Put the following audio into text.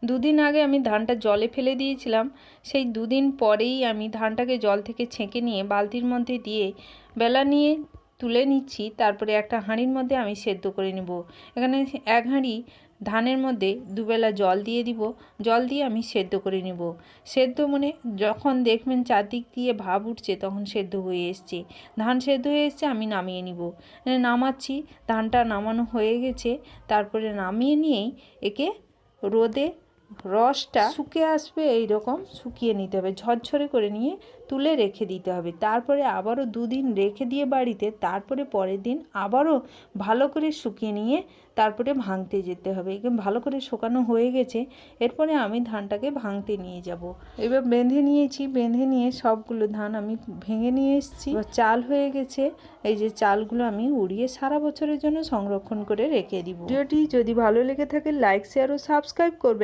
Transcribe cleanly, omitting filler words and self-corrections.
দুদিন আগে আমি ধানটা জলে ফেলে দিয়েছিলাম, সেই দুদিন পরেই আমি ধানটাকে জল থেকে ছেঁকে নিয়ে বালতির মধ্যে দিয়ে বেলা নিয়ে তুলে নিচ্ছি। তারপরে একটা হাঁড়ির মধ্যে আমি সেদ্ধ করে নেব। এখানে এক হাঁড়ি ধানের মধ্যে দুবেলা জল দিয়ে দিব, জল দিয়ে আমি সেদ্ধ করে নেব। সেদ্ধ মানে যখন দেখবেন চারদিক দিয়ে ভাব উঠছে তখন সেদ্ধ হয়ে এসছে, ধান সেদ্ধ হয়ে এসছে, আমি নামিয়ে নিব। নামাচ্ছি, ধানটা নামানো হয়ে গেছে। তারপরে নামিয়ে নিয়েই একে রোদে রসটা শুকিয়ে আসবে, এই রকম শুকিয়ে নিতে হবে, ঝরঝরে করে নিয়ে তুলে রেখে দিতে হবে। তারপরে আবারও দুদিন রেখে দিয়ে বাড়িতে, তারপরে পরের দিন আবারও ভালো করে শুকিয়ে নিয়ে তারপরে ভাঙতে যেতে হবে। ভালো করে শুকানো হয়ে গেছে, এরপরে আমি ধানটাকে ভাঙতে নিয়ে যাব। এবার বেঁধে নিয়েছি, বেঁধে নিয়ে সবগুলো ধান আমি ভেঙে নিয়ে এসেছি। চাল হয়ে গেছে, এই যে চালগুলো আমি উড়িয়ে সারা বছরের জন্য সংরক্ষণ করে রেখে দিব। ভিডিওটি যদি ভালো লেগে থাকে লাইক, শেয়ার ও সাবস্ক্রাইব করবেন।